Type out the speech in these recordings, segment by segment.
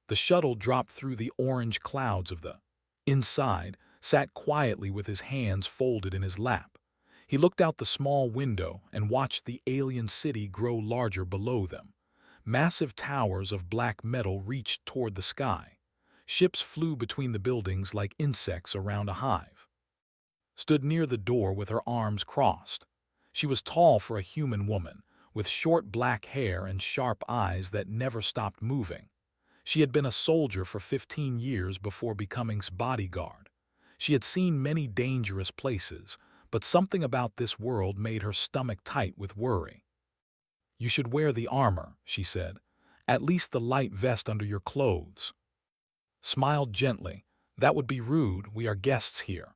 The shuttle dropped through the orange clouds of the inside, sat quietly with his hands folded in his lap. He looked out the small window and watched the alien city grow larger below them. Massive towers of black metal reached toward the sky. Ships flew between the buildings like insects around a hive. Stood near the door with her arms crossed. She was tall for a human woman, with short black hair and sharp eyes that never stopped moving. She had been a soldier for 15 years before becoming bodyguard. She had seen many dangerous places, but something about this world made her stomach tight with worry. "You should wear the armor," she said. "At least the light vest under your clothes." Smiled gently. "That would be rude. We are guests here."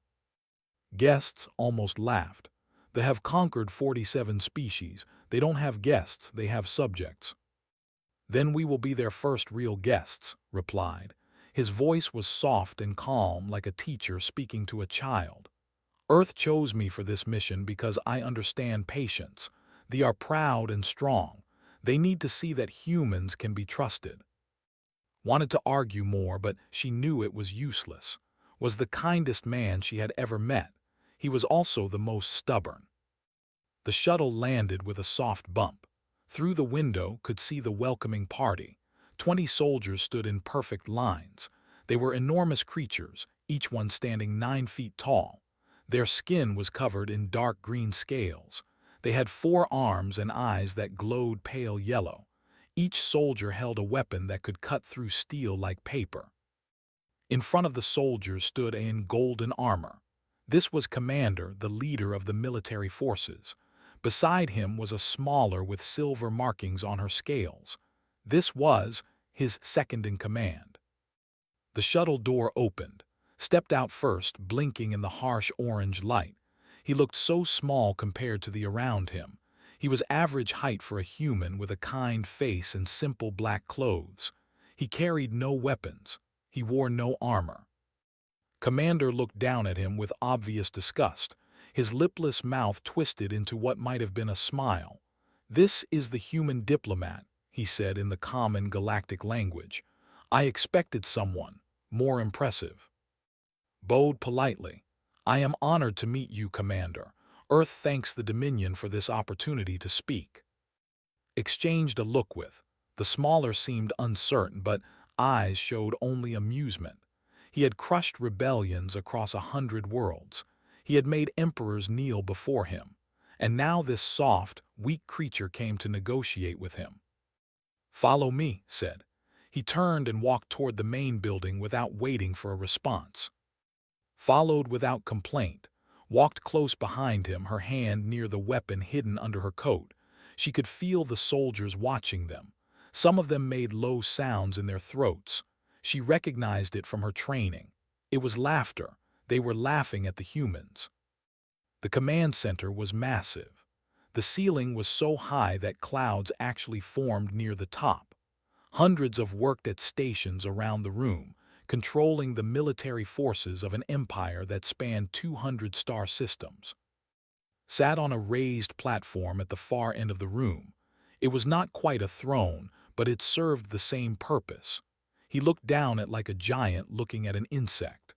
Guests almost laughed. "They have conquered 47 species. They don't have guests, they have subjects." "Then we will be their first real guests," replied. His voice was soft and calm, like a teacher speaking to a child. "Earth chose me for this mission because I understand patience. They are proud and strong. They need to see that humans can be trusted." Wanted to argue more, but she knew it was useless. Was the kindest man she had ever met. He was also the most stubborn. The shuttle landed with a soft bump. Through the window could see the welcoming party. 20 soldiers stood in perfect lines. They were enormous creatures, each one standing 9 feet tall. Their skin was covered in dark green scales. They had 4 arms and eyes that glowed pale yellow. Each soldier held a weapon that could cut through steel like paper. In front of the soldiers stood in golden armor. This was Commander, the leader of the military forces. Beside him was a smaller with silver markings on her scales. This was his second-in-command. The shuttle door opened. Stepped out first, blinking in the harsh orange light. He looked so small compared to the around him. He was average height for a human with a kind face and simple black clothes. He carried no weapons. He wore no armor. Commander looked down at him with obvious disgust. His lipless mouth twisted into what might have been a smile. "This is the human diplomat," he said in the common galactic language. "I expected someone more impressive." Bowed politely. "I am honored to meet you, Commander. Earth thanks the Dominion for this opportunity to speak." Exchanged a look with. The smaller seemed uncertain, but eyes showed only amusement. He had crushed rebellions across 100 worlds. He had made emperors kneel before him. And now this soft, weak creature came to negotiate with him. "Follow me," said. He turned and walked toward the main building without waiting for a response. Followed without complaint. Walked close behind him, her hand near the weapon hidden under her coat. She could feel the soldiers watching them. Some of them made low sounds in their throats. She recognized it from her training. It was laughter. They were laughing at the humans. The command center was massive. The ceiling was so high that clouds actually formed near the top. Hundreds of worked at stations around the room, controlling the military forces of an empire that spanned 200 star systems. Sat on a raised platform at the far end of the room. It was not quite a throne, but it served the same purpose. He looked down at like a giant looking at an insect.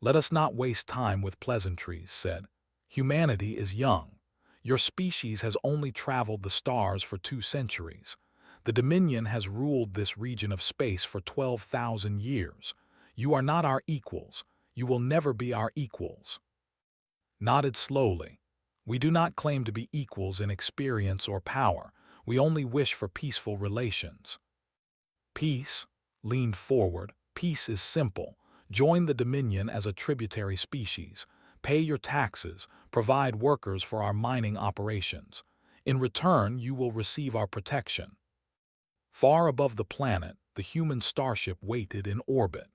"Let us not waste time with pleasantries," said. "Humanity is young. Your species has only traveled the stars for 2 centuries. The Dominion has ruled this region of space for 12,000 years. You are not our equals. You will never be our equals." Nodded slowly. "We do not claim to be equals in experience or power. We only wish for peaceful relations." Peace? Leaned forward. "Peace is simple. Join the Dominion as a tributary species. Pay your taxes. Provide workers for our mining operations. In return, you will receive our protection." Far above the planet, the human starship waited in orbit.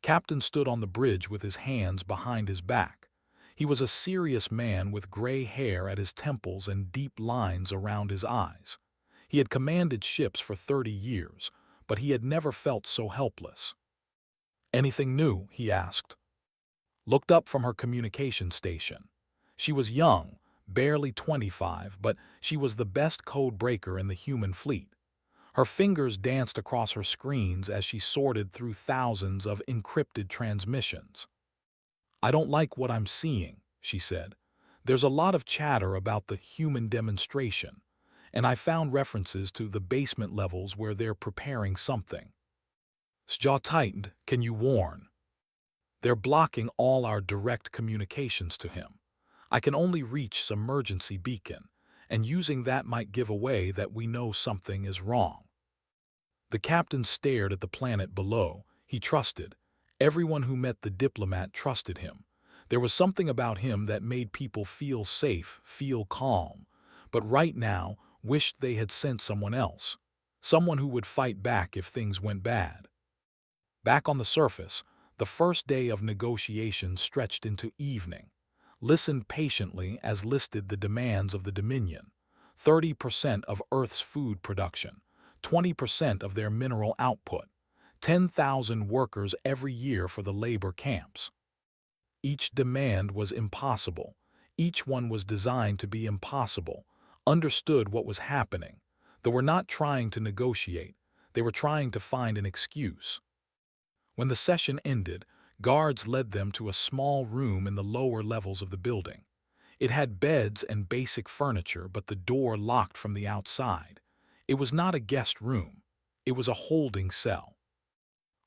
Captain stood on the bridge with his hands behind his back. He was a serious man with gray hair at his temples and deep lines around his eyes. He had commanded ships for 30 years, but he had never felt so helpless. "Anything new?" he asked. Looked up from her communication station. She was young, barely 25, but she was the best code breaker in the human fleet. Her fingers danced across her screens as she sorted through thousands of encrypted transmissions. "I don't like what I'm seeing," she said. "There's a lot of chatter about the human demonstration, and I found references to the basement levels where they're preparing something." His jaw tightened. "Can you warn?" "They're blocking all our direct communications to him. I can only reach some emergency beacon, and using that might give away that we know something is wrong." The captain stared at the planet below. He trusted. Everyone who met the diplomat trusted him. There was something about him that made people feel safe, feel calm, but right now wished they had sent someone else, someone who would fight back if things went bad. Back on the surface, the first day of negotiations stretched into evening. Listened patiently as listed the demands of the Dominion: 30% of Earth's food production, 20% of their mineral output, 10,000 workers every year for the labor camps. Each demand was impossible. Each one was designed to be impossible. Understood what was happening. They were not trying to negotiate. They were trying to find an excuse. When the session ended, guards led them to a small room in the lower levels of the building. It had beds and basic furniture, but the door locked from the outside. It was not a guest room. It was a holding cell.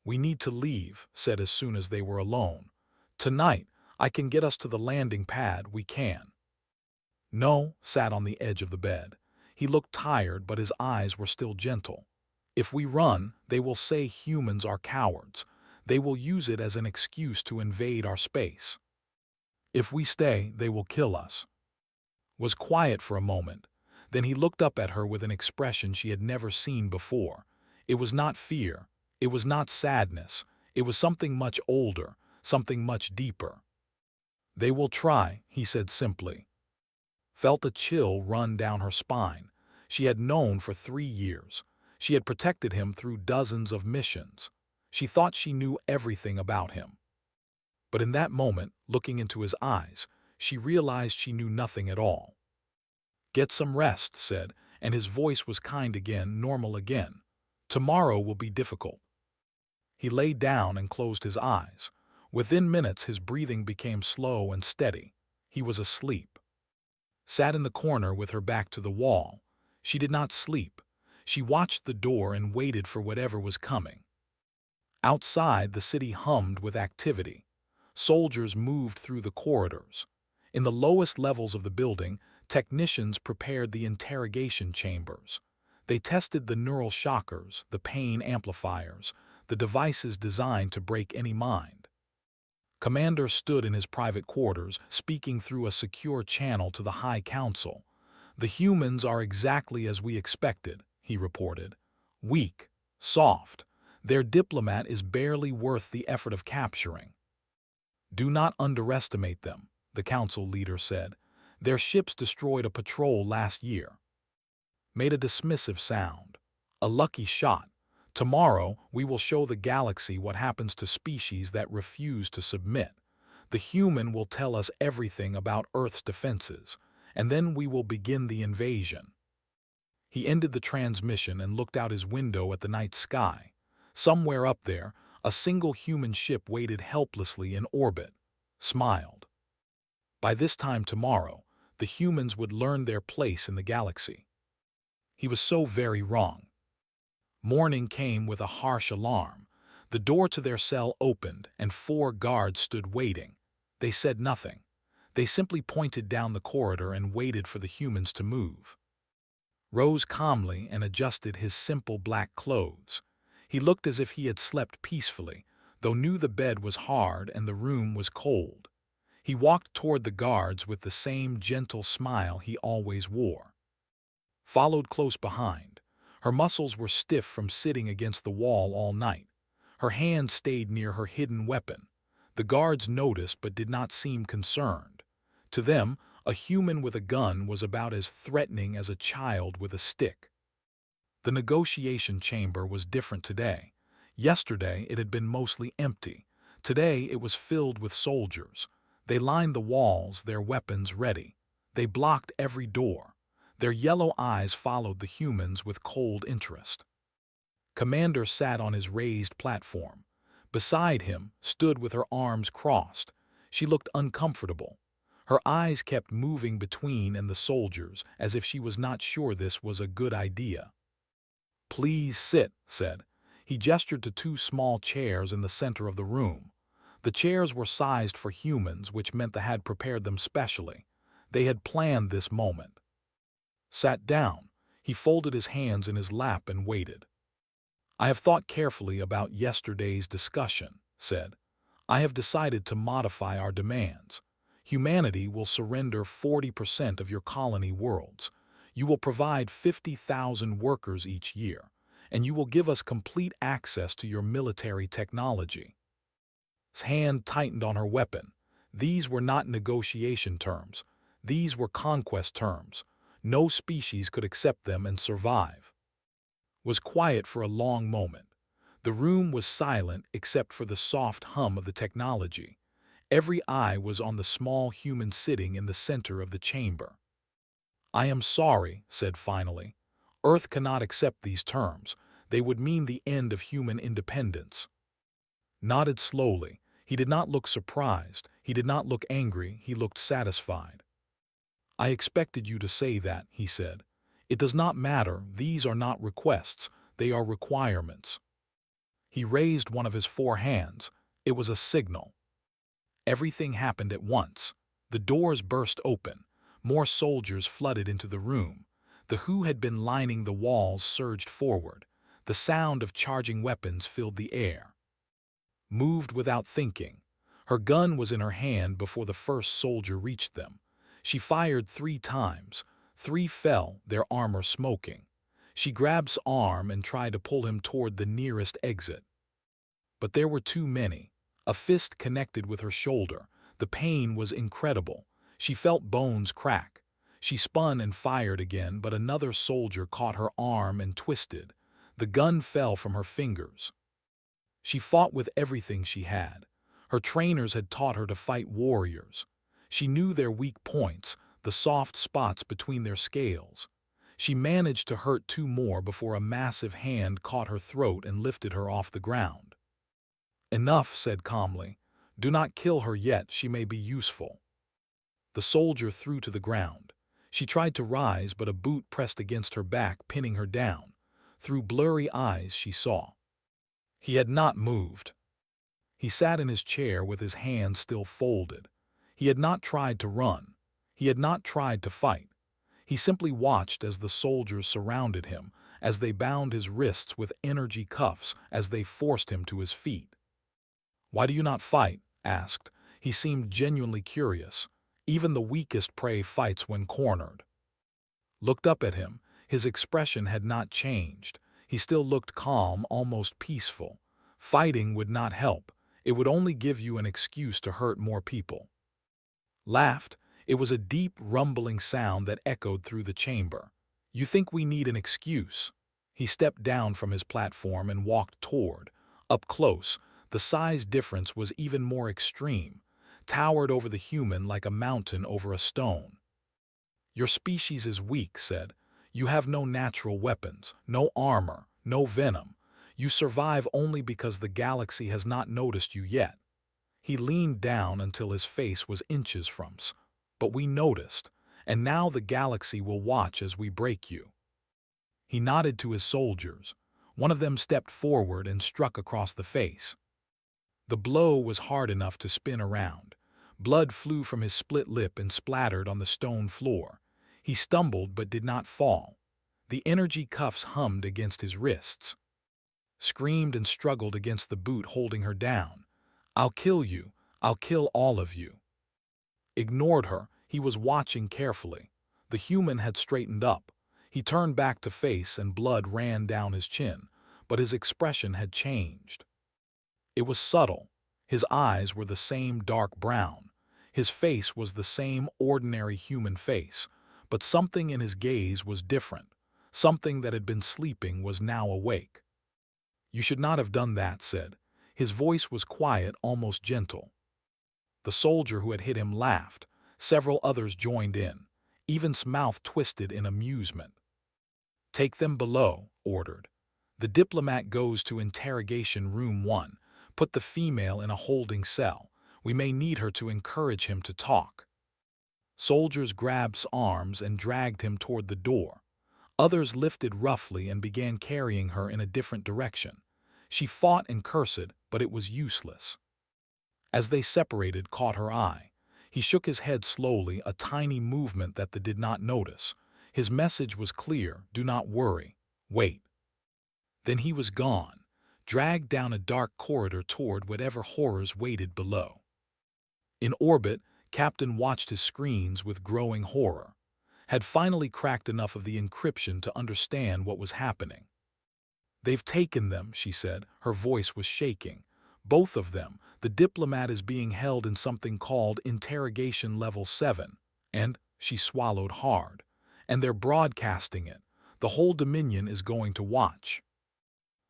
"We need to leave," said as soon as they were alone. "Tonight, I can get us to the landing pad, we can." No, sat on the edge of the bed. He looked tired, but his eyes were still gentle. "If we run, they will say humans are cowards. They will use it as an excuse to invade our space. If we stay, they will kill us." Was quiet for a moment. Then he looked up at her with an expression she had never seen before. It was not fear. It was not sadness. It was something much older, something much deeper. "They will try," he said simply. Felt a chill run down her spine. She had known for 3 years. She had protected him through dozens of missions. She thought she knew everything about him. But in that moment, looking into his eyes, she realized she knew nothing at all. "Get some rest," said, and his voice was kind again, normal again. "Tomorrow will be difficult." He lay down and closed his eyes. Within minutes, his breathing became slow and steady. He was asleep. Sat in the corner with her back to the wall. She did not sleep. She watched the door and waited for whatever was coming. Outside, the city hummed with activity. Soldiers moved through the corridors. In the lowest levels of the building, technicians prepared the interrogation chambers. They tested the neural shockers, the pain amplifiers, the devices designed to break any mind. Commander stood in his private quarters, speaking through a secure channel to the High Council. "The humans are exactly as we expected," he reported. "Weak, soft. Their diplomat is barely worth the effort of capturing." "Do not underestimate them," the council leader said. "Their ships destroyed a patrol last year." Made a dismissive sound. "A lucky shot. Tomorrow, we will show the galaxy what happens to species that refuse to submit. The human will tell us everything about Earth's defenses, and then we will begin the invasion." He ended the transmission and looked out his window at the night sky. Somewhere up there, a single human ship waited helplessly in orbit. Smiled. By this time tomorrow, the humans would learn their place in the galaxy. He was so very wrong. Morning came with a harsh alarm. The door to their cell opened, and 4 guards stood waiting. They said nothing. They simply pointed down the corridor and waited for the humans to move. Rose calmly and adjusted his simple black clothes. He looked as if he had slept peacefully, though knew the bed was hard and the room was cold. He walked toward the guards with the same gentle smile he always wore. Followed close behind. Her muscles were stiff from sitting against the wall all night. Her hand stayed near her hidden weapon. The guards noticed but did not seem concerned. To them, a human with a gun was about as threatening as a child with a stick. The negotiation chamber was different today. Yesterday it had been mostly empty. Today it was filled with soldiers. They lined the walls, their weapons ready. They blocked every door. Their yellow eyes followed the humans with cold interest. Commander sat on his raised platform. Beside him stood with her arms crossed. She looked uncomfortable. Her eyes kept moving between and the soldiers as if she was not sure this was a good idea. "Please sit," said. He gestured to two small chairs in the center of the room. The chairs were sized for humans, which meant they had prepared them specially. They had planned this moment. Sat down. He folded his hands in his lap and waited. "I have thought carefully about yesterday's discussion," said. "I have decided to modify our demands. Humanity will surrender 40% of your colony worlds. You will provide 50,000 workers each year, and you will give us complete access to your military technology." His hand tightened on her weapon. These were not negotiation terms. These were conquest terms. No species could accept them and survive. Was quiet for a long moment. The room was silent except for the soft hum of the technology. Every eye was on the small human sitting in the center of the chamber. "I am sorry," said finally. "Earth cannot accept these terms. They would mean the end of human independence." Nodded slowly. He did not look surprised. He did not look angry. He looked satisfied. "I expected you to say that," he said. "It does not matter. These are not requests. They are requirements." He raised one of his four hands. It was a signal. Everything happened at once. The doors burst open. More soldiers flooded into the room. The who had been lining the walls surged forward. The sound of charging weapons filled the air. Moved without thinking. Her gun was in her hand before the first soldier reached them. She fired 3 times. 3 fell, their armor smoking. She grabbed his arm and tried to pull him toward the nearest exit. But there were too many. A fist connected with her shoulder. The pain was incredible. She felt bones crack. She spun and fired again, but another soldier caught her arm and twisted. The gun fell from her fingers. She fought with everything she had. Her trainers had taught her to fight warriors. She knew their weak points, the soft spots between their scales. She managed to hurt 2 more before a massive hand caught her throat and lifted her off the ground. "Enough," said calmly. "Do not kill her yet. She may be useful." The soldier threw to the ground. She tried to rise, but a boot pressed against her back, pinning her down. Through blurry eyes she saw. He had not moved. He sat in his chair with his hands still folded. He had not tried to run. He had not tried to fight. He simply watched as the soldiers surrounded him, as they bound his wrists with energy cuffs, as they forced him to his feet. "Why do you not fight?" asked. He seemed genuinely curious. Even the weakest prey fights when cornered. Looked up at him. His expression had not changed. He still looked calm, almost peaceful. Fighting would not help. It would only give you an excuse to hurt more people. Laughed. It was a deep, rumbling sound that echoed through the chamber. "You think we need an excuse?" He stepped down from his platform and walked toward. Up close, the size difference was even more extreme. Towered over the human like a mountain over a stone. "Your species is weak," said. "You have no natural weapons, no armor, no venom. You survive only because the galaxy has not noticed you yet." He leaned down until his face was inches from us. "But we noticed, and now the galaxy will watch as we break you." He nodded to his soldiers. One of them stepped forward and struck across the face. The blow was hard enough to spin around. Blood flew from his split lip and splattered on the stone floor. He stumbled but did not fall. The energy cuffs hummed against his wrists. Screamed and struggled against the boot holding her down. "I'll kill you. I'll kill all of you." Ignored her. He was watching carefully. The human had straightened up. He turned back to face and blood ran down his chin, but his expression had changed. It was subtle. His eyes were the same dark brown. His face was the same ordinary human face, but something in his gaze was different. Something that had been sleeping was now awake. "You should not have done that," said. His voice was quiet, almost gentle. The soldier who had hit him laughed. Several others joined in. Evan's mouth twisted in amusement. "Take them below," ordered. The diplomat goes to interrogation room 1. Put the female in a holding cell. We may need her to encourage him to talk. Soldiers grabbed arms and dragged him toward the door. Others lifted roughly and began carrying her in a different direction. She fought and cursed, but it was useless. As they separated, caught her eye. He shook his head slowly, a tiny movement that they did not notice. His message was clear: do not worry, wait. Then he was gone, dragged down a dark corridor toward whatever horrors waited below. In orbit, Captain watched his screens with growing horror. Had finally cracked enough of the encryption to understand what was happening. They've taken them, she said. Her voice was shaking. Both of them. The diplomat is being held in something called Interrogation Level 7. And, she swallowed hard. And they're broadcasting it. The whole Dominion is going to watch.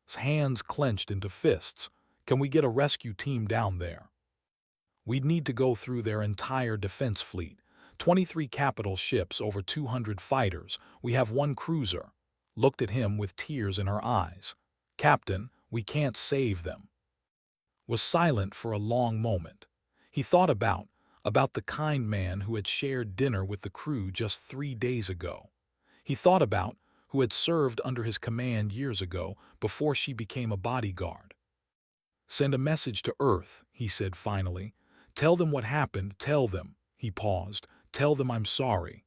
His hands clenched into fists. Can we get a rescue team down there? We'd need to go through their entire defense fleet. 23 capital ships, over 200 fighters. We have one cruiser. Looked at him with tears in her eyes. Captain, we can't save them. Was silent for a long moment. He thought about the kind man who had shared dinner with the crew just 3 days ago. He thought about who had served under his command years ago before she became a bodyguard. Send a message to Earth, he said finally. Tell them what happened, tell them. He paused. Tell them I'm sorry.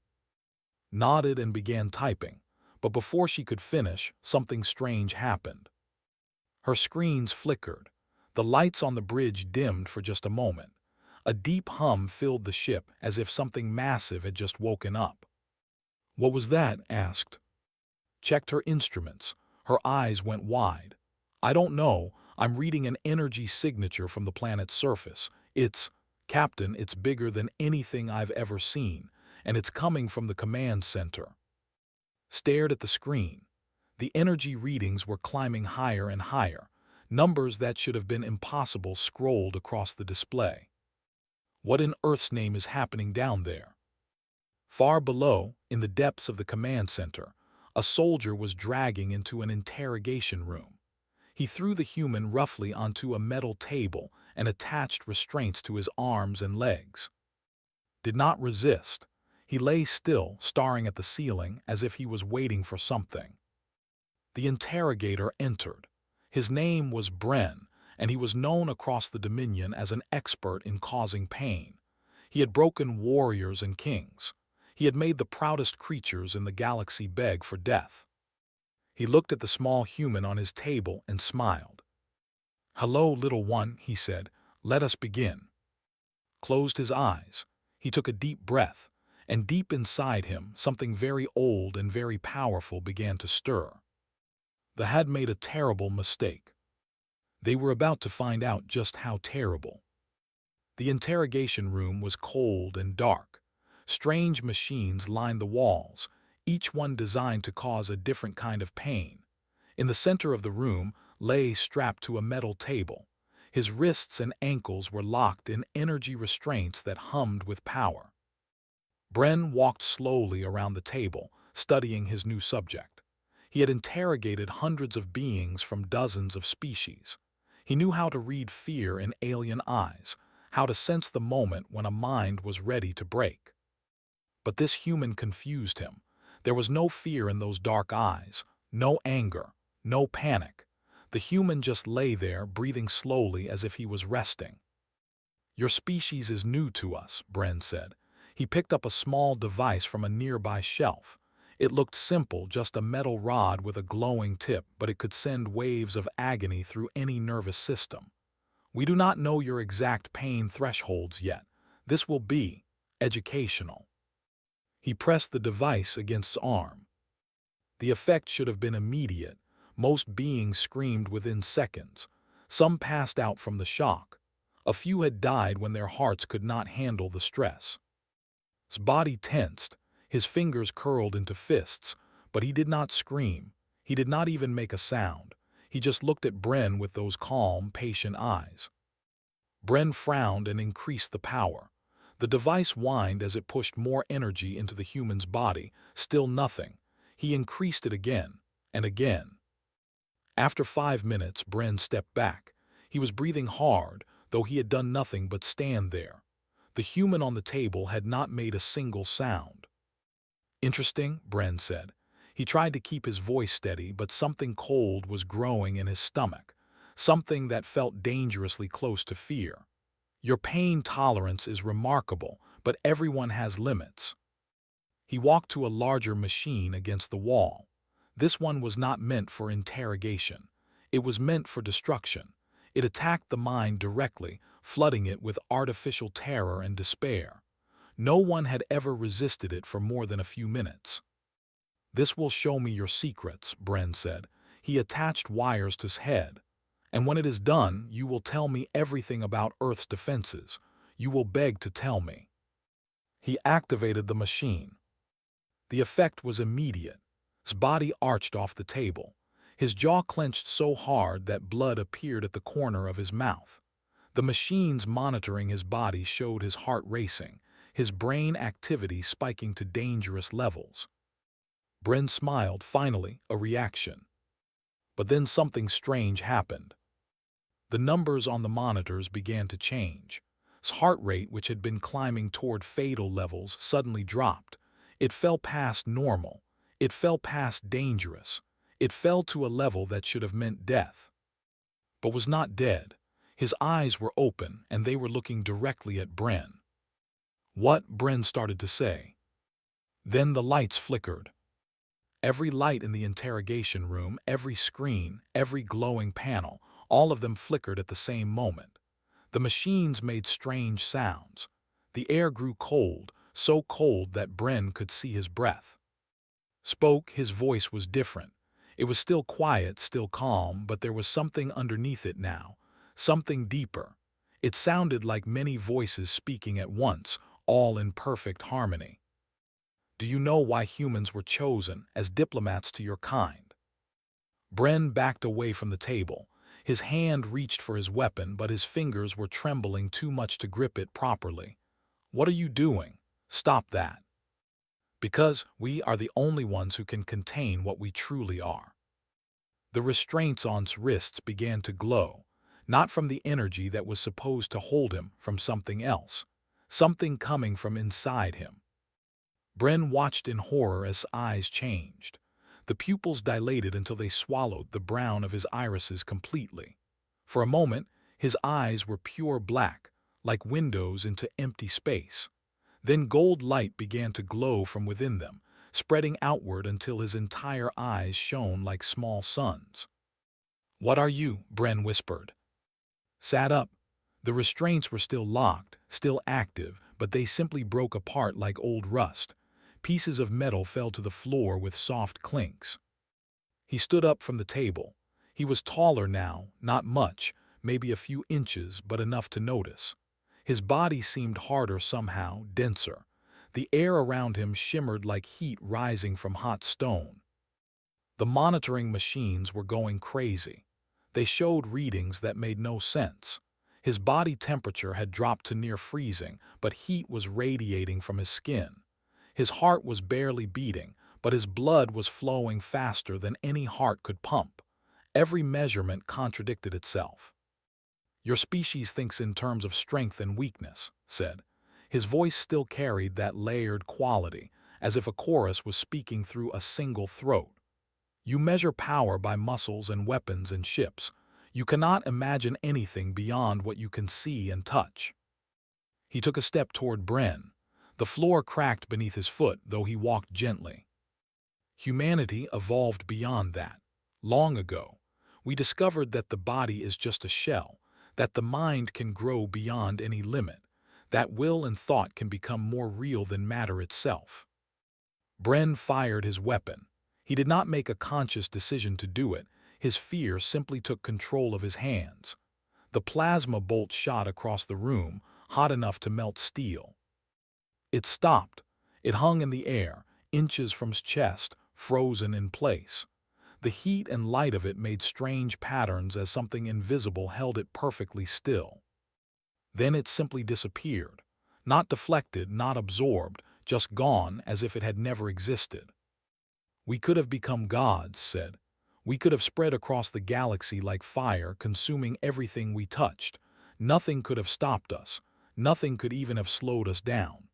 Nodded and began typing, but before she could finish, something strange happened. Her screens flickered. The lights on the bridge dimmed for just a moment. A deep hum filled the ship as if something massive had just woken up. What was that? Asked. Checked her instruments. Her eyes went wide. I don't know. I'm reading an energy signature from the planet's surface. Captain, it's bigger than anything I've ever seen, and it's coming from the command center. Stared at the screen. The energy readings were climbing higher and higher. Numbers that should have been impossible scrolled across the display. What in Earth's name is happening down there? Far below, in the depths of the command center, a soldier was dragging into an interrogation room. He threw the human roughly onto a metal table and attached restraints to his arms and legs. Did not resist. He lay still, staring at the ceiling as if he was waiting for something. The interrogator entered. His name was Bren, and he was known across the Dominion as an expert in causing pain. He had broken warriors and kings. He had made the proudest creatures in the galaxy beg for death. He looked at the small human on his table and smiled. Hello, little one, he said. Let us begin. Closed his eyes. He took a deep breath, and deep inside him, something very old and very powerful began to stir. They had made a terrible mistake. They were about to find out just how terrible. The interrogation room was cold and dark. Strange machines lined the walls, each one designed to cause a different kind of pain. In the center of the room lay strapped to a metal table. His wrists and ankles were locked in energy restraints that hummed with power. Bren walked slowly around the table, studying his new subject. He had interrogated hundreds of beings from dozens of species. He knew how to read fear in alien eyes, how to sense the moment when a mind was ready to break. But this human confused him. There was no fear in those dark eyes, no anger, no panic. The human just lay there, breathing slowly as if he was resting. Your species is new to us, Bren said. He picked up a small device from a nearby shelf. It looked simple, just a metal rod with a glowing tip, but it could send waves of agony through any nervous system. We do not know your exact pain thresholds yet. This will be educational. He pressed the device against his arm. The effect should have been immediate. Most beings screamed within seconds. Some passed out from the shock. A few had died when their hearts could not handle the stress. His body tensed, his fingers curled into fists, but he did not scream. He did not even make a sound. He just looked at Bren with those calm, patient eyes. Bren frowned and increased the power. The device whined as it pushed more energy into the human's body. Still nothing. He increased it again and again. After 5 minutes, Bren stepped back. He was breathing hard, though he had done nothing but stand there. The human on the table had not made a single sound. "Interesting," Bren said. He tried to keep his voice steady, but something cold was growing in his stomach, something that felt dangerously close to fear. "Your pain tolerance is remarkable, but everyone has limits." He walked to a larger machine against the wall. This one was not meant for interrogation. It was meant for destruction. It attacked the mind directly, flooding it with artificial terror and despair. No one had ever resisted it for more than a few minutes. "This will show me your secrets," Bren said. He attached wires to his head. "And when it is done, you will tell me everything about Earth's defenses. You will beg to tell me." He activated the machine. The effect was immediate. His body arched off the table. His jaw clenched so hard that blood appeared at the corner of his mouth. The machines monitoring his body showed his heart racing, his brain activity spiking to dangerous levels. Bren smiled, finally, a reaction. But then something strange happened. The numbers on the monitors began to change. His heart rate, which had been climbing toward fatal levels, suddenly dropped. It fell past normal. It fell past dangerous. It fell to a level that should have meant death. But was not dead. His eyes were open, and they were looking directly at Bren. "What?" Bren started to say. Then the lights flickered. Every light in the interrogation room, every screen, every glowing panel, all of them flickered at the same moment. The machines made strange sounds. The air grew cold, so cold that Bren could see his breath. Spoke, his voice was different. It was still quiet, still calm, but there was something underneath it now, something deeper. It sounded like many voices speaking at once, all in perfect harmony. "Do you know why humans were chosen as diplomats to your kind?" Bren backed away from the table. His hand reached for his weapon, but his fingers were trembling too much to grip it properly. "What are you doing? Stop that." "Because we are the only ones who can contain what we truly are." The restraints on his wrists began to glow, not from the energy that was supposed to hold him, from something else, something coming from inside him. Bren watched in horror as his eyes changed. The pupils dilated until they swallowed the brown of his irises completely. For a moment, his eyes were pure black, like windows into empty space. Then gold light began to glow from within them, spreading outward until his entire eyes shone like small suns. "What are you?" Bren whispered. Sat up. The restraints were still locked, still active, but they simply broke apart like old rust. Pieces of metal fell to the floor with soft clinks. He stood up from the table. He was taller now, not much, maybe a few inches, but enough to notice. His body seemed harder somehow, denser. The air around him shimmered like heat rising from hot stone. The monitoring machines were going crazy. They showed readings that made no sense. His body temperature had dropped to near freezing, but heat was radiating from his skin. His heart was barely beating, but his blood was flowing faster than any heart could pump. Every measurement contradicted itself. "Your species thinks in terms of strength and weakness," said. His voice still carried that layered quality, as if a chorus was speaking through a single throat. "You measure power by muscles and weapons and ships. You cannot imagine anything beyond what you can see and touch." He took a step toward Bren. The floor cracked beneath his foot, though he walked gently. "Humanity evolved beyond that. Long ago, we discovered that the body is just a shell, that the mind can grow beyond any limit, that will and thought can become more real than matter itself." Bren fired his weapon. He did not make a conscious decision to do it. His fear simply took control of his hands. The plasma bolt shot across the room, hot enough to melt steel. It stopped. It hung in the air, inches from his chest, frozen in place. The heat and light of it made strange patterns as something invisible held it perfectly still. Then it simply disappeared. Not deflected, not absorbed, just gone as if it had never existed. "We could have become gods," said. We could have spread across the galaxy like fire, consuming everything we touched. Nothing could have stopped us. Nothing could even have slowed us down.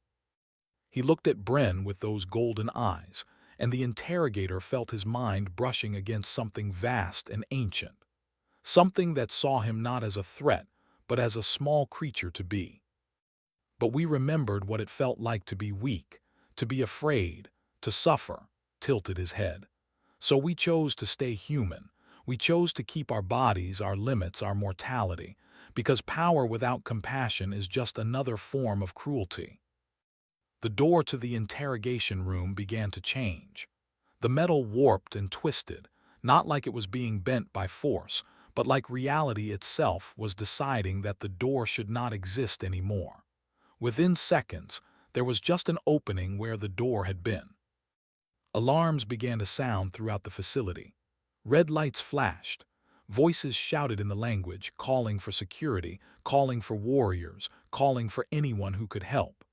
He looked at Bren with those golden eyes, and the interrogator felt his mind brushing against something vast and ancient. Something that saw him not as a threat, but as a small creature to be. But we remembered what it felt like to be weak, to be afraid, to suffer, tilted his head. So we chose to stay human. We chose to keep our bodies, our limits, our mortality, because power without compassion is just another form of cruelty. The door to the interrogation room began to change. The metal warped and twisted, not like it was being bent by force, but like reality itself was deciding that the door should not exist anymore. Within seconds, there was just an opening where the door had been. Alarms began to sound throughout the facility. Red lights flashed. Voices shouted in the language, calling for security, calling for warriors, calling for anyone who could help.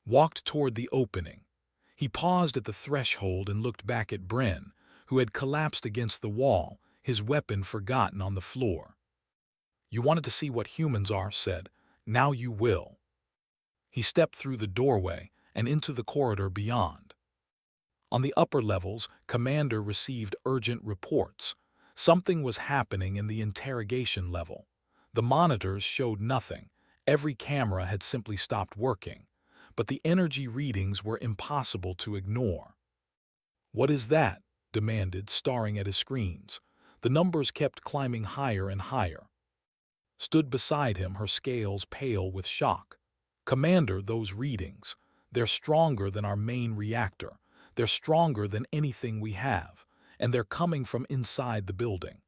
Walked toward the opening. He paused at the threshold and looked back at Bren, who had collapsed against the wall, his weapon forgotten on the floor. "You wanted to see what humans are," said. "Now you will." He stepped through the doorway and into the corridor beyond. On the upper levels, Commander received urgent reports. Something was happening in the interrogation level. The monitors showed nothing. Every camera had simply stopped working. But the energy readings were impossible to ignore. "What is that?" demanded, staring at his screens. The numbers kept climbing higher and higher. Stood beside him, her scales pale with shock. "Commander, those readings. They're stronger than our main reactor. They're stronger than anything we have, and they're coming from inside the building."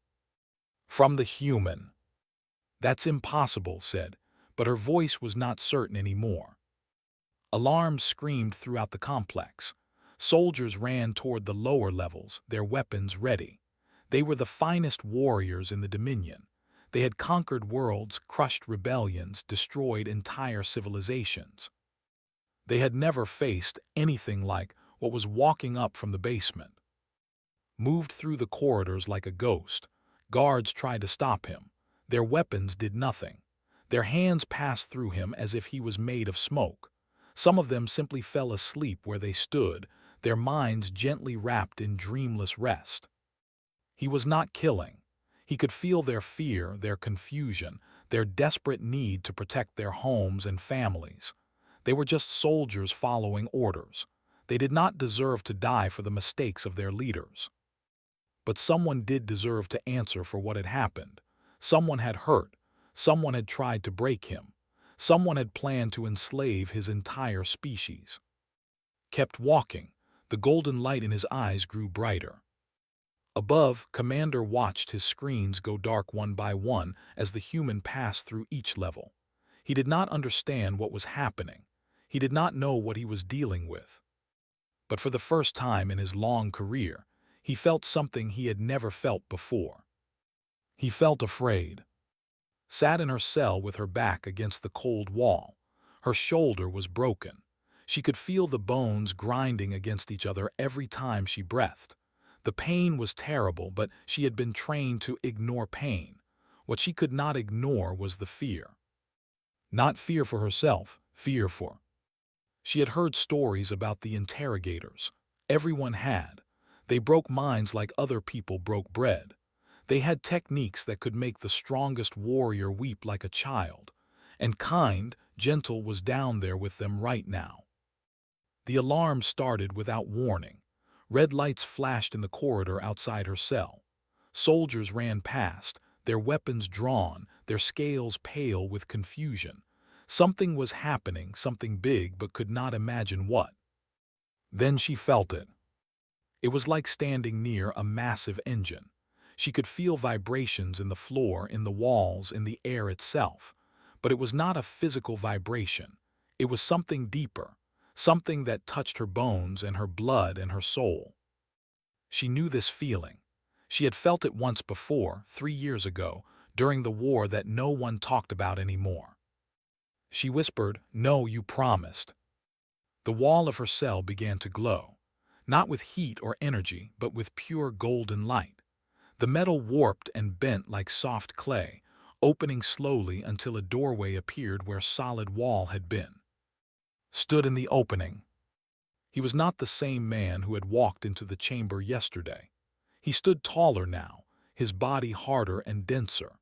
"From the human." "That's impossible," said, but her voice was not certain anymore. Alarms screamed throughout the complex. Soldiers ran toward the lower levels, their weapons ready. They were the finest warriors in the Dominion. They had conquered worlds, crushed rebellions, destroyed entire civilizations. They had never faced anything like what was walking up from the basement. Moved through the corridors like a ghost. Guards tried to stop him. Their weapons did nothing. Their hands passed through him as if he was made of smoke. Some of them simply fell asleep where they stood, their minds gently wrapped in dreamless rest. He was not killing. He could feel their fear, their confusion, their desperate need to protect their homes and families. They were just soldiers following orders. They did not deserve to die for the mistakes of their leaders. But someone did deserve to answer for what had happened. Someone had hurt. Someone had tried to break him. Someone had planned to enslave his entire species. Kept walking. The golden light in his eyes grew brighter. Above, Commander watched his screens go dark one by one as the human passed through each level. He did not understand what was happening. He did not know what he was dealing with. But for the first time in his long career, he felt something he had never felt before. He felt afraid. Sat in her cell with her back against the cold wall. Her shoulder was broken. She could feel the bones grinding against each other every time she breathed. The pain was terrible, but she had been trained to ignore pain. What she could not ignore was the fear. Not fear for herself, fear for. She had heard stories about the interrogators. Everyone had. They broke minds like other people broke bread. They had techniques that could make the strongest warrior weep like a child. And kind, gentle was down there with them right now. The alarm started without warning. Red lights flashed in the corridor outside her cell. Soldiers ran past, their weapons drawn, their scales pale with confusion. Something was happening, something big, but could not imagine what. Then she felt it. It was like standing near a massive engine. She could feel vibrations in the floor, in the walls, in the air itself. But it was not a physical vibration. It was something deeper, something that touched her bones and her blood and her soul. She knew this feeling. She had felt it once before, 3 years ago, during the war that no one talked about anymore. She whispered, "No, you promised." The wall of her cell began to glow, not with heat or energy, but with pure golden light. The metal warped and bent like soft clay, opening slowly until a doorway appeared where solid wall had been. Stood in the opening. He was not the same man who had walked into the chamber yesterday. He stood taller now, his body harder and denser.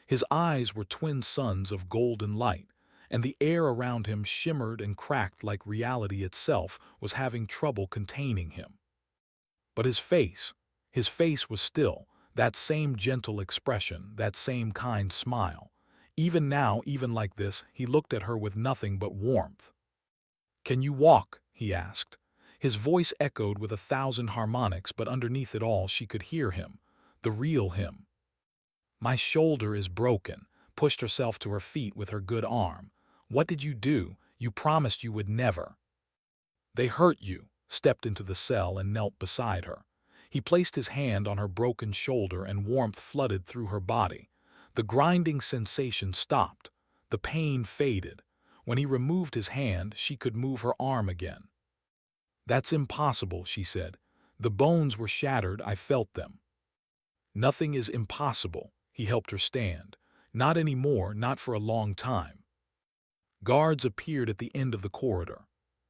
His eyes were twin suns of golden light, and the air around him shimmered and cracked like reality itself was having trouble containing him. But his face was still, that same gentle expression, that same kind smile. Even now, even like this, he looked at her with nothing but warmth. "Can you walk?" he asked. His voice echoed with 1,000 harmonics, but underneath it all she could hear him, the real him. "My shoulder is broken," pushed herself to her feet with her good arm. "What did you do? You promised you would never." "They hurt you," stepped into the cell and knelt beside her. He placed his hand on her broken shoulder and warmth flooded through her body. The grinding sensation stopped. The pain faded. When he removed his hand, she could move her arm again. "That's impossible," she said. "The bones were shattered, I felt them." "Nothing is impossible," he helped her stand. "Not anymore, not for a long time." Guards appeared at the end of the corridor.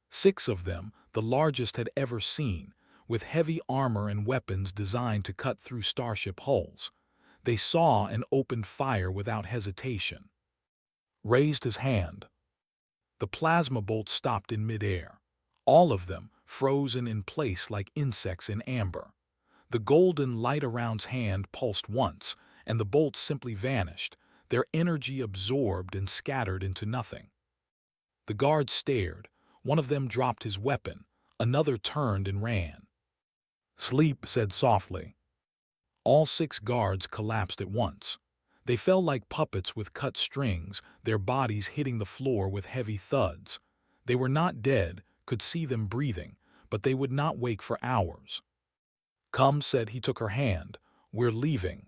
6 of them, the largest had ever seen, with heavy armor and weapons designed to cut through starship hulls. They saw and opened fire without hesitation. Raised his hand. The plasma bolt stopped in midair. All of them, frozen in place like insects in amber. The golden light around his hand pulsed once, and the bolts simply vanished, their energy absorbed and scattered into nothing. The guards stared. One of them dropped his weapon. Another turned and ran. "Sleep," said softly. All 6 guards collapsed at once. They fell like puppets with cut strings, their bodies hitting the floor with heavy thuds. They were not dead, could see them breathing, but they would not wake for hours. "Come," said he, took her hand. "We're leaving."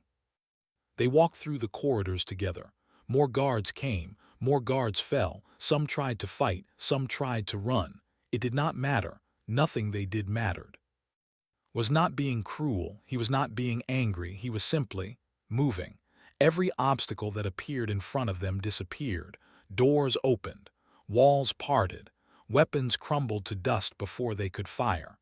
They walked through the corridors together. More guards came, more guards fell. Some tried to fight, some tried to run. It did not matter. Nothing they did mattered. Was not being cruel, he was not being angry, he was simply moving. Every obstacle that appeared in front of them disappeared. Doors opened, walls parted, weapons crumbled to dust before they could fire.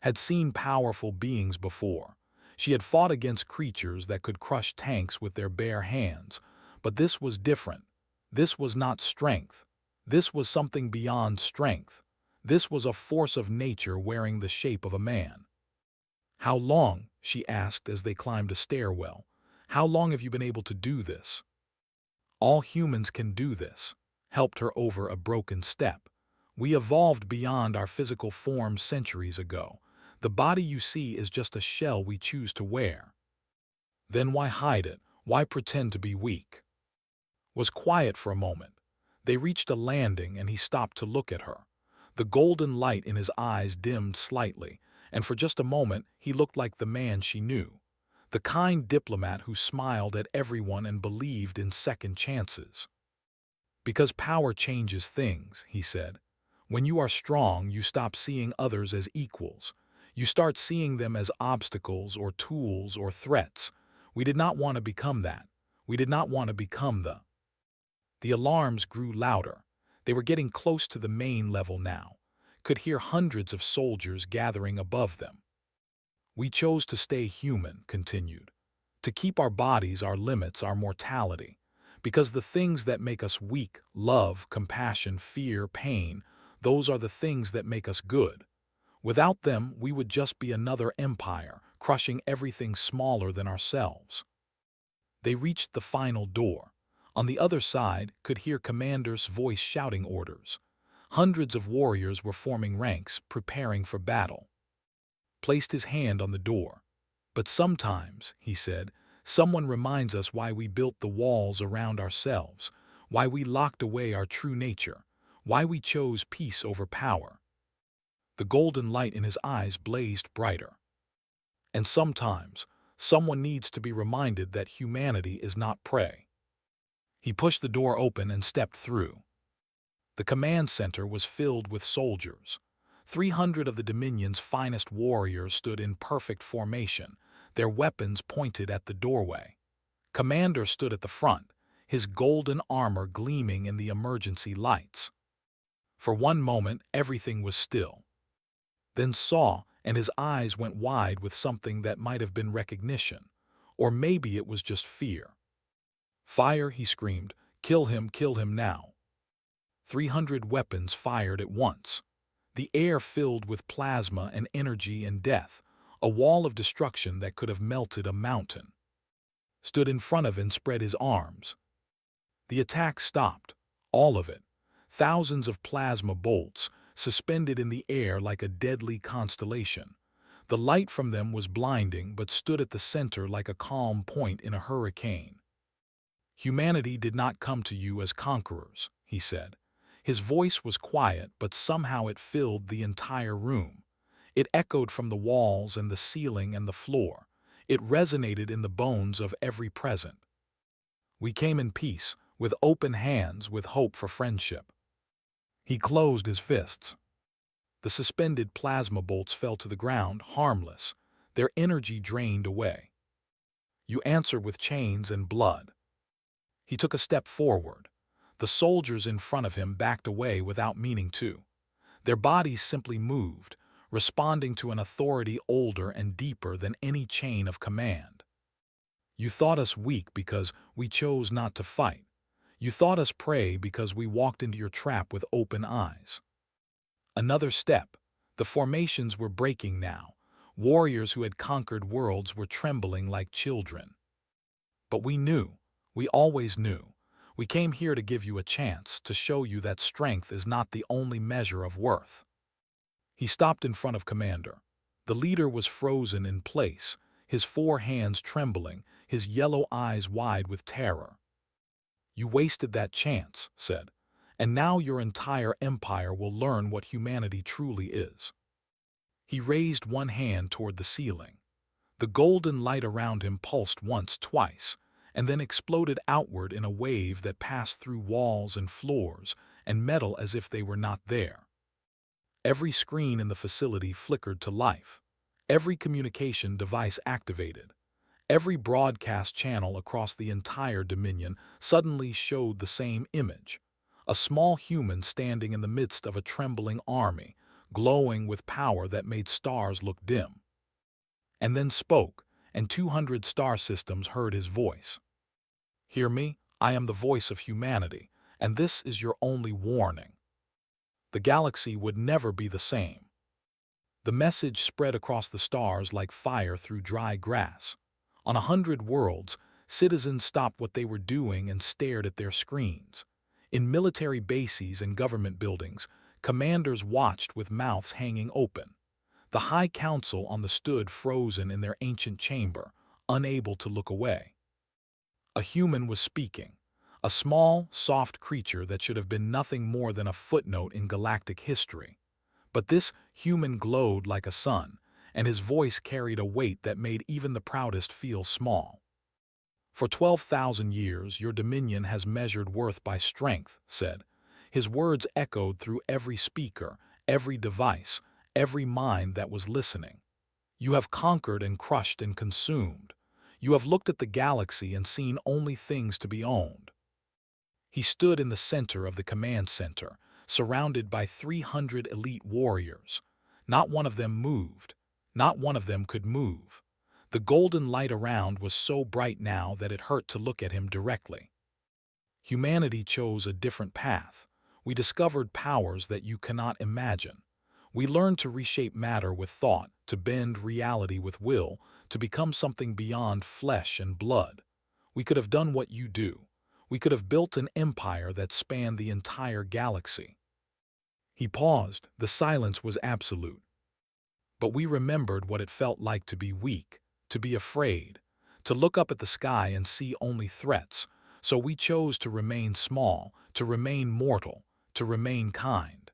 Had seen powerful beings before. She had fought against creatures that could crush tanks with their bare hands, but this was different. This was not strength. This was something beyond strength. This was a force of nature wearing the shape of a man. "How long?" she asked as they climbed a stairwell. "How long have you been able to do this?" "All humans can do this," helped her over a broken step. "We evolved beyond our physical form centuries ago. The body you see is just a shell we choose to wear." "Then why hide it? Why pretend to be weak?" Was quiet for a moment. They reached a landing and he stopped to look at her. The golden light in his eyes dimmed slightly, and for just a moment he looked like the man she knew. The kind diplomat who smiled at everyone and believed in second chances. "Because power changes things," he said. "When you are strong, you stop seeing others as equals. You start seeing them as obstacles or tools or threats. We did not want to become that. We did not want to become the—" The alarms grew louder. They were getting close to the main level now. Could hear hundreds of soldiers gathering above them. "We chose to stay human," continued. "To keep our bodies, our limits, our mortality. Because the things that make us weak, love, compassion, fear, pain, those are the things that make us good. Without them, we would just be another empire, crushing everything smaller than ourselves." They reached the final door. On the other side, could hear Commander's voice shouting orders. Hundreds of warriors were forming ranks, preparing for battle. Placed his hand on the door. "But sometimes," he said, "someone reminds us why we built the walls around ourselves, why we locked away our true nature, why we chose peace over power." The golden light in his eyes blazed brighter. "And sometimes, someone needs to be reminded that humanity is not prey." He pushed the door open and stepped through. The command center was filled with soldiers. 300 of the Dominion's finest warriors stood in perfect formation, their weapons pointed at the doorway. Commander stood at the front, his golden armor gleaming in the emergency lights. For one moment, everything was still. Then Saw and his eyes went wide with something that might have been recognition, or maybe it was just fear. "Fire!" he screamed. Kill him now." 300 weapons fired at once. The air filled with plasma and energy and death, a wall of destruction that could have melted a mountain. Stood in front of and spread his arms. The attack stopped, all of it. Thousands of plasma bolts, suspended in the air like a deadly constellation. The light from them was blinding but stood at the center like a calm point in a hurricane. "Humanity did not come to you as conquerors," he said. His voice was quiet, but somehow it filled the entire room. It echoed from the walls and the ceiling and the floor. It resonated in the bones of every present. "We came in peace, with open hands, with hope for friendship." He closed his fists. The suspended plasma bolts fell to the ground, harmless, their energy drained away. "You answer with chains and blood." He took a step forward. The soldiers in front of him backed away without meaning to. Their bodies simply moved, responding to an authority older and deeper than any chain of command. "You thought us weak because we chose not to fight. You thought us prey because we walked into your trap with open eyes." Another step. The formations were breaking now. Warriors who had conquered worlds were trembling like children. "But we knew. We always knew. We came here to give you a chance, to show you that strength is not the only measure of worth." He stopped in front of Commander. The leader was frozen in place, his 4 hands trembling, his yellow eyes wide with terror. "You wasted that chance," said, "and now your entire empire will learn what humanity truly is." He raised one hand toward the ceiling. The golden light around him pulsed once, twice, and then exploded outward in a wave that passed through walls and floors and metal as if they were not there. Every screen in the facility flickered to life. Every communication device activated. Every broadcast channel across the entire Dominion suddenly showed the same image. A small human standing in the midst of a trembling army, glowing with power that made stars look dim. And then spoke, and 200 star systems heard his voice. "Hear me, I am the voice of humanity, and this is your only warning." The galaxy would never be the same. The message spread across the stars like fire through dry grass. On 100 worlds, citizens stopped what they were doing and stared at their screens. In military bases and government buildings, commanders watched with mouths hanging open. The High Council on the stood frozen in their ancient chamber, unable to look away. A human was speaking, a small, soft creature that should have been nothing more than a footnote in galactic history. But this human glowed like a sun, and his voice carried a weight that made even the proudest feel small. "For 12,000 years, your dominion has measured worth by strength," said. His words echoed through every speaker, every device, every mind that was listening. "You have conquered and crushed and consumed. You have looked at the galaxy and seen only things to be owned." He stood in the center of the command center, surrounded by 300 elite warriors. Not one of them moved. Not one of them could move. The golden light around was so bright now that it hurt to look at him directly. "Humanity chose a different path. We discovered powers that you cannot imagine. We learned to reshape matter with thought, to bend reality with will, to become something beyond flesh and blood. We could have done what you do. We could have built an empire that spanned the entire galaxy." He paused. The silence was absolute. "But we remembered what it felt like to be weak, to be afraid, to look up at the sky and see only threats. So we chose to remain small, to remain mortal, to remain kind."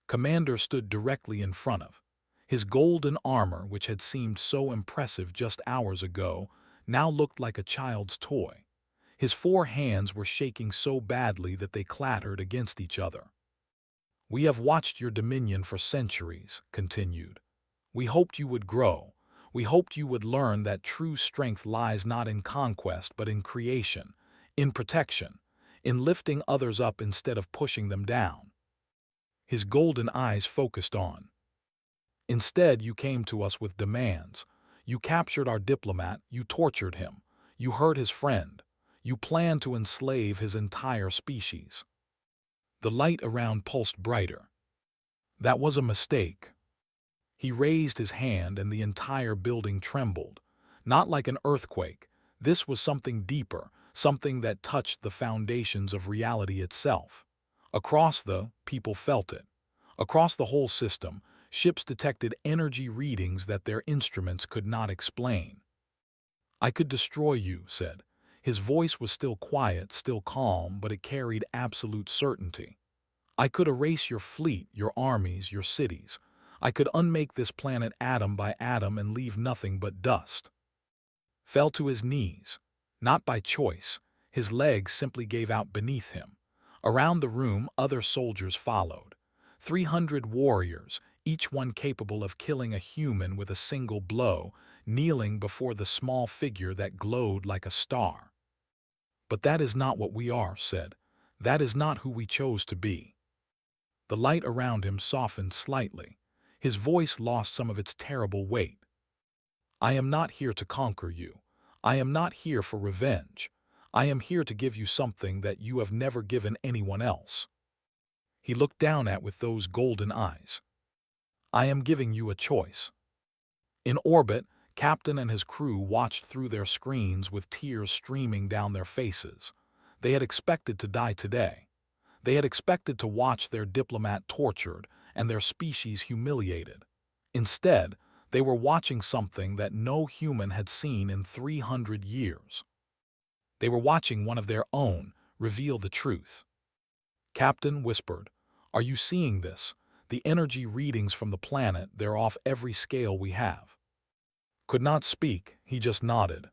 Commander stood directly in front of. His golden armor, which had seemed so impressive just hours ago, now looked like a child's toy. His 4 hands were shaking so badly that they clattered against each other. "We have watched your dominion for centuries," continued. "We hoped you would grow. We hoped you would learn that true strength lies not in conquest but in creation, in protection, in lifting others up instead of pushing them down. His golden eyes focused on. Instead, you came to us with demands. You captured our diplomat, you tortured him, you hurt his friend, you planned to enslave his entire species. The light around pulsed brighter. That was a mistake. He raised his hand and the entire building trembled. Not like an earthquake. This was something deeper, something that touched the foundations of reality itself. Across people felt it. Across the whole system, ships detected energy readings that their instruments could not explain. "I could destroy you," said. His voice was still quiet, still calm, but it carried absolute certainty. "I could erase your fleet, your armies, your cities. I could unmake this planet atom by atom and leave nothing but dust." Fell to his knees. Not by choice. His legs simply gave out beneath him. Around the room, other soldiers followed. 300 warriors, each one capable of killing a human with a single blow, kneeling before the small figure that glowed like a star. "But that is not what we are," said. "That is not who we chose to be." The light around him softened slightly. His voice lost some of its terrible weight. "I am not here to conquer you. I am not here for revenge. I am here to give you something that you have never given anyone else." He looked down with those golden eyes. "I am giving you a choice." In orbit, Captain and his crew watched through their screens with tears streaming down their faces. They had expected to die today. They had expected to watch their diplomat tortured and their species humiliated. Instead, they were watching something that no human had seen in 300 years. They were watching one of their own reveal the truth. Captain whispered, "Are you seeing this? The energy readings from the planet, they're off every scale we have." Could not speak, he just nodded.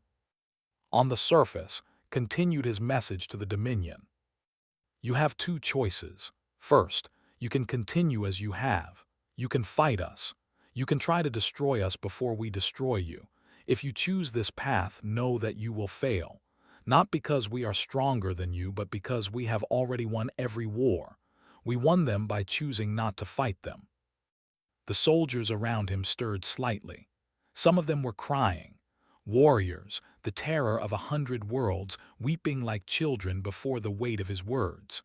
On the surface, continued his message to the Dominion. "You have two choices. First, you can continue as you have. You can fight us. You can try to destroy us before we destroy you. If you choose this path, know that you will fail. Not because we are stronger than you, but because we have already won every war. We won them by choosing not to fight them." The soldiers around him stirred slightly. Some of them were crying. Warriors, the terror of 100 worlds, weeping like children before the weight of his words.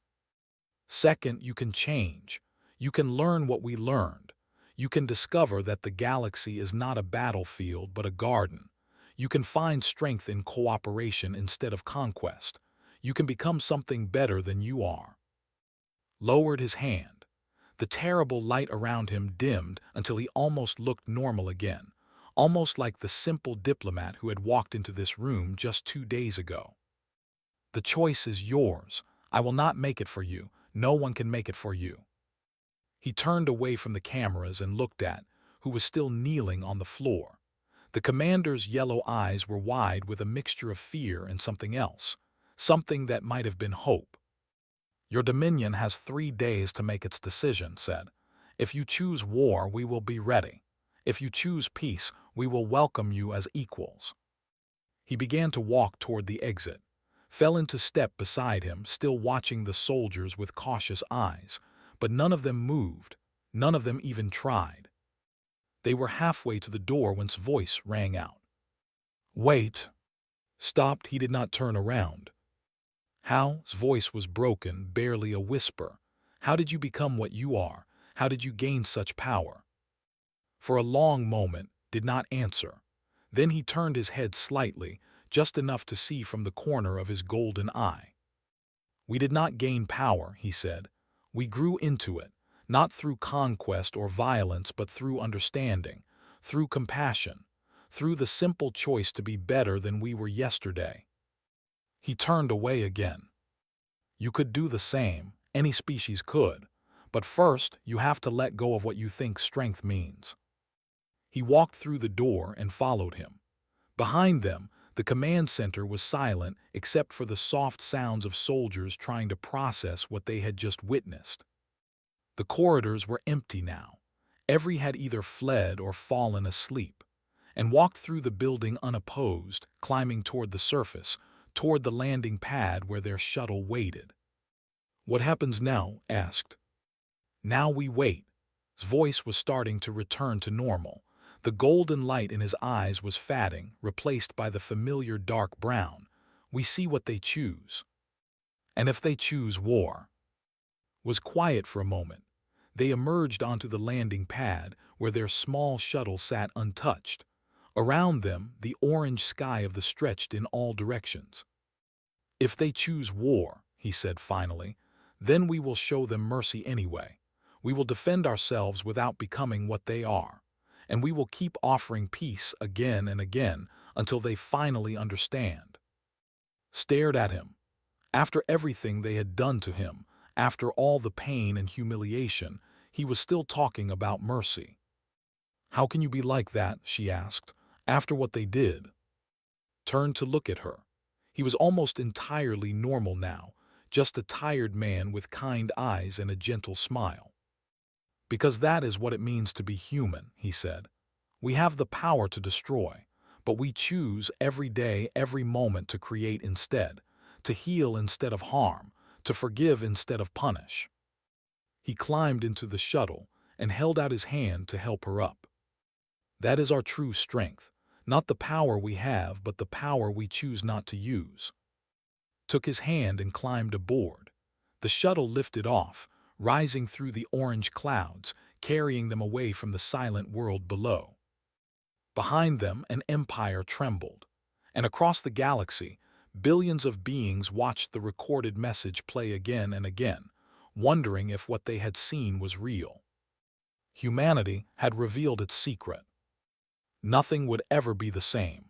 "Second, you can change. You can learn what we learned. You can discover that the galaxy is not a battlefield but a garden. You can find strength in cooperation instead of conquest. You can become something better than you are." Lowered his hand. The terrible light around him dimmed until he almost looked normal again. Almost like the simple diplomat who had walked into this room just 2 days ago. "The choice is yours. I will not make it for you. No one can make it for you." He turned away from the cameras and looked at, who was still kneeling on the floor. The commander's yellow eyes were wide with a mixture of fear and something else, something that might have been hope. "Your Dominion has 3 days to make its decision," said. "If you choose war, we will be ready. If you choose peace, we will welcome you as equals." He began to walk toward the exit, fell into step beside him, still watching the soldiers with cautious eyes, but none of them moved, none of them even tried. They were halfway to the door when his voice rang out. "Wait." Stopped, he did not turn around. "How?" His voice was broken, barely a whisper. "How did you become what you are? How did you gain such power?" For a long moment, did not answer. Then he turned his head slightly, just enough to see from the corner of his golden eye. "We did not gain power," he said. "We grew into it, not through conquest or violence, but through understanding, through compassion, through the simple choice to be better than we were yesterday." He turned away again. "You could do the same. Any species could. But first, you have to let go of what you think strength means." He walked through the door and followed him. Behind them, the command center was silent except for the soft sounds of soldiers trying to process what they had just witnessed. The corridors were empty now. Every had either fled or fallen asleep. and walked through the building unopposed, climbing toward the surface, toward the landing pad where their shuttle waited. "What happens now?" asked. "Now we wait." His voice was starting to return to normal. The golden light in his eyes was fading, replaced by the familiar dark brown. "We see what they choose. And if they choose war." Was quiet for a moment. They emerged onto the landing pad, where their small shuttle sat untouched. Around them, the orange sky of the stretched in all directions. "If they choose war," he said finally, "then we will show them mercy anyway. We will defend ourselves without becoming what they are. And we will keep offering peace again and again until they finally understand." Stared at him. After everything they had done to him, after all the pain and humiliation, he was still talking about mercy. "How can you be like that?" she asked. "After what they did?" Turned to look at her. He was almost entirely normal now, just a tired man with kind eyes and a gentle smile. "Because that is what it means to be human," he said. "We have the power to destroy, but we choose every day, every moment to create instead, to heal instead of harm, to forgive instead of punish." He climbed into the shuttle and held out his hand to help her up. "That is our true strength, not the power we have, but the power we choose not to use." Took his hand and climbed aboard. The shuttle lifted off, rising through the orange clouds, carrying them away from the silent world below. Behind them, an empire trembled, and across the galaxy, billions of beings watched the recorded message play again and again, wondering if what they had seen was real. Humanity had revealed its secret. Nothing would ever be the same.